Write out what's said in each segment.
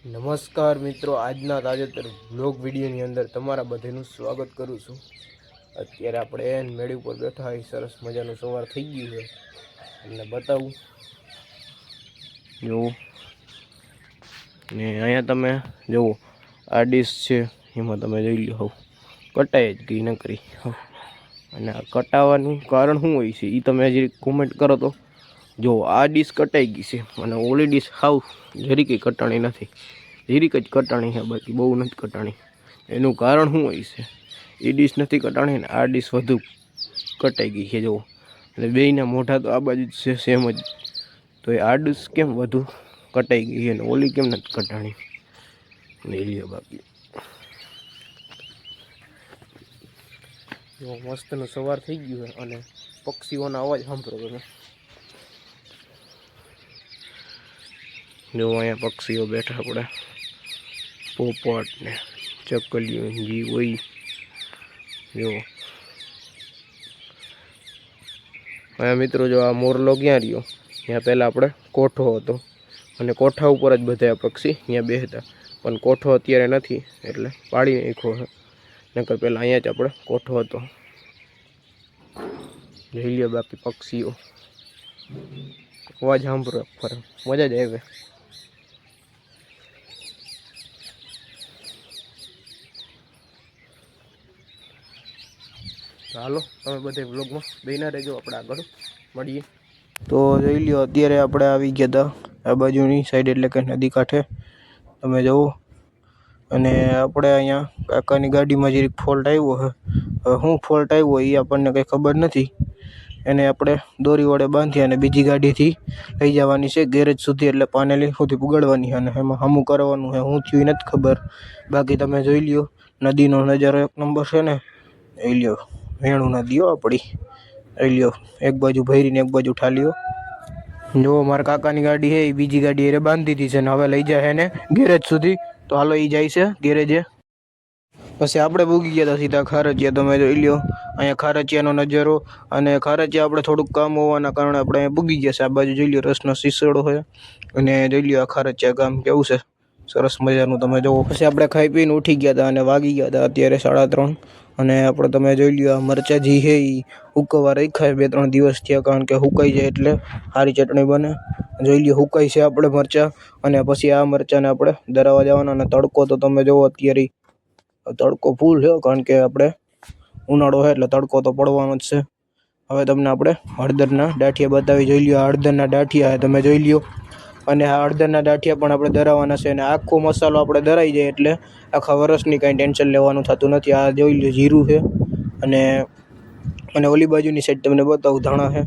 નમસ્કાર મિત્રો, આજના તાજેતર બ્લોગ વિડીયોની અંદર તમારા બધાનું સ્વાગત કરું છું। અત્યારે આપણે મેળી ઉપર બેઠા હોય, સરસ મજાનું સવાર થઈ ગયું છે। તમને બતાવું જો ને અહીંયા તમે જુઓ આ ડીશ છે, એમાં તમે જોઈ લો કટાઈ જ ગઈ નકરી। અને આ કટાવાનું કારણ શું હોય છે એ તમે હજી કોમેન્ટ કરો તો। જો આ ડીશ કટાઈ ગઈ છે અને ઓલી ડીશ હાવ જરી કંઈ કટાણી નથી, જરીક જ કટાણી છે, બાકી બહુ નથી કટાણી। એનું કારણ શું હોય છે? એ ડીશ નથી કટાણી ને આ ડીશ વધુ કટાઈ ગઈ છે। જુઓ એટલે બેયના મોઢા તો આ બાજુ જ છે સેમ જ, તો એ આ ડીશ કેમ વધુ કટાઈ ગઈ છે અને ઓલી કેમ નથી કટાણી લઈ લ્યો। બાકી જો મસ્તનું સવાર થઈ ગયું છે અને પક્ષીઓના અવાજ સાંભળો તમે। જો અહીંયા પક્ષીઓ બેઠા પડે, પોપટ ને ચકલીઓ જી હોય। જો અહીંયા મિત્રો જો આ મોરલો ક્યાં રહ્યો? ત્યાં પહેલાં આપણે કોઠો હતો અને કોઠા ઉપર જ બધા પક્ષી ત્યાં બેસતા, પણ કોઠો અત્યારે નથી એટલે પાડી નાખ્યો છે, નકર પહેલાં અહીંયા જ આપણે કોઠો હતો। જોઈ લ્યો બાકી પક્ષીઓ અવાજ સાંભળો, ફરે મજા જ આવે। હાલો તમે બધે વ્લોગમાં બેના રહેજો, આપણે આગળ મળીએ। તો જોઈ લ્યો અત્યારે આપણે આવી ગયા હતા આ બાજુની સાઈડ, એટલે કે નદી કાંઠે તમે જુઓ। અને આપણે અહીંયા કાકાની ગાડીમાં જરીક ફોલ્ટ આવ્યો છે। હવે શું ફોલ્ટ આવ્યો એ આપણને કંઈ ખબર નથી, એને આપણે દોરી વડે બાંધી અને બીજી ગાડીથી લઈ જવાની છે ગેરેજ સુધી, એટલે પાનેલી સુધી પુગાડવાની છે અને એમાં હમું કરવાનું છે, શું થયું એ નથી ખબર। બાકી તમે જોઈ લ્યો નદીનો નજારો એક નંબર છે ને, જોઈ લ્યો વેણું નદી હો આપણી, જોઈ લ્યો એક બાજુ ભરીને એક બાજુ ઠાલ્યો। જો મારા કાકાની ગાડી છે એ બીજી ગાડી એ બાંધી દીધી છે ને હવે લઈ જાય એને ગેરેજ સુધી, તો હાલો એ જાય છે ગેરેજે। પછી આપણે ભૂગી ગયા હતા સીધા ખારચિયા, તમે જોઈ લ્યો અહીંયા ખારચિયાનો નજારો। અને ખારચિયા આપણે થોડુંક કામ હોવાના કારણે આપણે અહીંયા ભૂગી ગયા છે। આ બાજુ જોઈ લ્યો રસનો શીશડો છે અને જોઈ લ્યો આ ખારચિયા ગામ કેવું છે સરસ મજાનું, તમે જુઓ। પછી આપણે ખાઈ પીને ઉઠી ગયા હતા અને વાગી ગયા હતા અત્યારે 3:30, અને આપણે તમે જોઈ લ્યો આ મરચાં જે છે એ ઉકવવા રાખ્યા 2-3 દિવસ થયા, કારણ કે સુકાઈ જાય એટલે સારી ચટણી બને। જોઈ લ્યો સુકાઈ છે આપણે મરચાં, અને પછી આ મરચાંને આપણે દરાવા જવાના। અને તડકો તો તમે જુઓ અત્યારે તડકો ફૂલ છે, કારણ કે આપણે ઉનાળો છે એટલે તડકો તો પડવાનો જ છે। હવે તમને આપણે હળદરના ડાઠિયા બતાવી, જોઈ લ્યો હળદરના ડાઠિયા તમે જોઈ લ્યો, અને આ હળદરના ડાઠિયા પણ આપણે દરાવવાના છે। અને આખો મસાલો આપણે દરાઈ જાય એટલે આખા વર્ષની કાંઈ ટેન્શન લેવાનું થતું નથી। આ જોઈ લ્યો જીરું છે, અને ઓલી બાજુની સાઈડ તમને બતાવું ધાણા છે,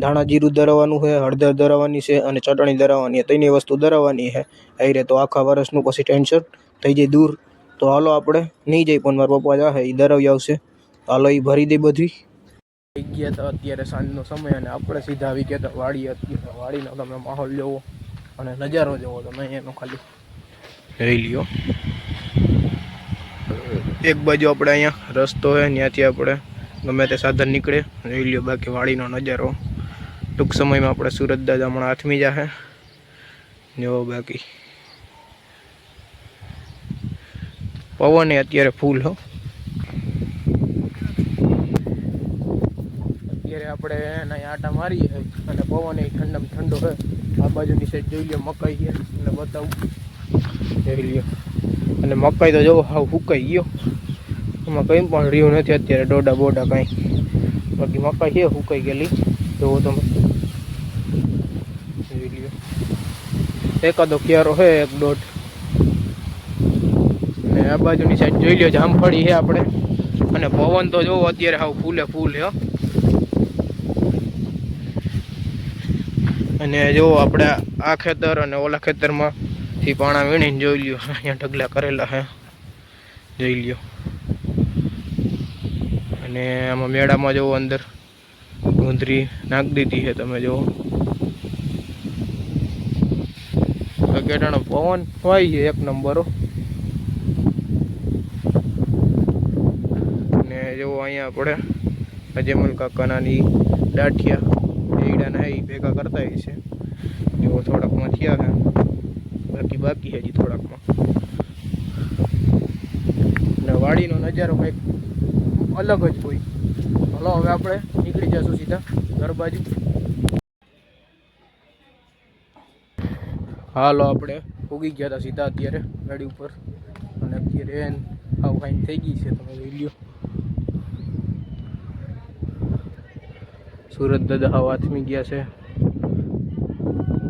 ધાણા જીરું દરાવવાનું છે, હળદર દરાવવાની છે અને ચટણી દરાવવાની છે, ત્રણેય વસ્તુ દરાવવાની છે એ રે, તો આખા વર્ષનું પછી ટેન્શન થઈ જાય દૂર। તો હાલો આપણે નહીં જાય પણ મારા પપ્પા જાહે એ દરાવી આવશે, હાલો એ ભરી દે બધી। થઈ ગયા હતા અત્યારે સાંજનો સમય અને આપણે સીધા આવી ગયા હતા વાડી। અત્યારે વાડીનો તમે માહોલ જોવો અને નજારો જોવો તમે એનો, ખાલી જોઈ લ્યો। એક બાજુ આપણે અહીંયા રસ્તો છે, ત્યાંથી આપણે ગમે તે સાધન નીકળે, જોઈ લ્યો બાકી વાડીનો નજારો। ટૂંક સમયમાં આપણે સુરત દાદા હમણાં હાથમી જાહે જો। બાકી પવન અત્યારે ફૂલ હો। અત્યારે આપણે એના આટા મારીએ અને પવન એ ઠંડમ ઠંડો છે। આ બાજુની સાઈડ જોઈ લ્યો મકાઈ છે એટલે બતાવું, જોઈ લ્યો। અને મકાઈ તો જો હાવ સુકાઈ ગયો, એમાં કંઈ પણ રહ્યું નથી અત્યારે, ડોડા બોડા કાંઈ, બાકી મકાઈ છે સુકાઈ ગયેલી જોવો તમે, જોઈ લ્યો। એકાદો ક્યારો છે 1-1.5, અને આ બાજુની સાઈડ જોઈ લ્યો જામફળી છે આપણે, અને પવન તો જોવો અત્યારે હાવ ફૂલે ફૂલ છે। અને જો આપણે આ ખેતર અને ઓલા ખેતરમાંથી પાણા વીણીને જોઈ લ્યો અહીંયા ઢગલા કરેલા છે, જોઈ લ્યો। અને આમાં મેળામાં જુઓ અંદર ગુંદરી નાખી દીધી છે, તમે જુઓ। કેટાનો પવન વાય છે એક નંબર। અને જેવો અહીંયા આપણે અજયમલ કાકાનાની ડાઠિયા એડાના એ ભેગા કરતા છે, જેવો થોડાકમાં થયા છે બાકી છે હજી થોડાકમાં. ને વાડીનો નજારો કંઈક અલગ જ હોય. હલો હવે આપણે નીકળી જઈશું સીધા ઘર બાજુ. હાલો આપણે ઉગી ગયા હતા સીધા અત્યારે ગાડી ઉપર, અને અત્યારે આવું ફાઈન થઈ ગઈ છે. તમે જોઈ લ્યો સુરત દાદા હાવ હાથમી ગયા છે.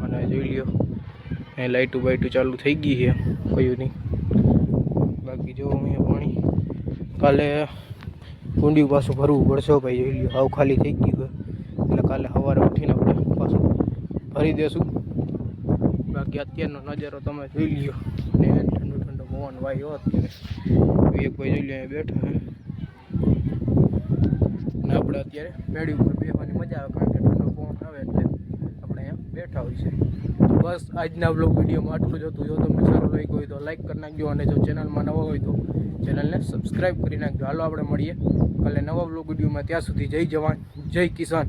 અને જોઈ લ્યો એ લાઇટું બાઇટું ચાલુ થઈ ગઈ છે, કયું નહીં. બાકી જો અહીંયા પાણી કાલે કુંડી પાછું ભરવું પડશે ભાઈ. જોઈ લ્યો હાવ ખાલી થઈ ગયું છે, એટલે કાલે સવારે ઉઠીને આપણે પાછું ભરી દેશું. બાકી અત્યારનો નજારો તમે જોઈ લ્યો, ને ઠંડો ઠંડો પવન વાયો અત્યારે. એક ભાઈ જોઈ લો અહીંયા બેઠા છે, ને આપણે અત્યારે મેળી ઉપર બેસવાની મજા આવે, કારણ કે ઠંડો પવન આવે એટલે આપણે અહીંયા બેઠા હોય છે. તો બસ આજના બ્લોગ વિડીયોમાં આટલું જ હતું. જો તમને સારું લાગ્યું હોય તો લાઈક કરી નાખજો, અને જો ચેનલમાં નવા હોય તો ચેનલને સબસ્ક્રાઈબ કરી નાખજો. હાલો આપણે મળીએ કાલે નવા બ્લોગ વિડીયોમાં. ત્યાં સુધી જય જવાન જય કિસાન.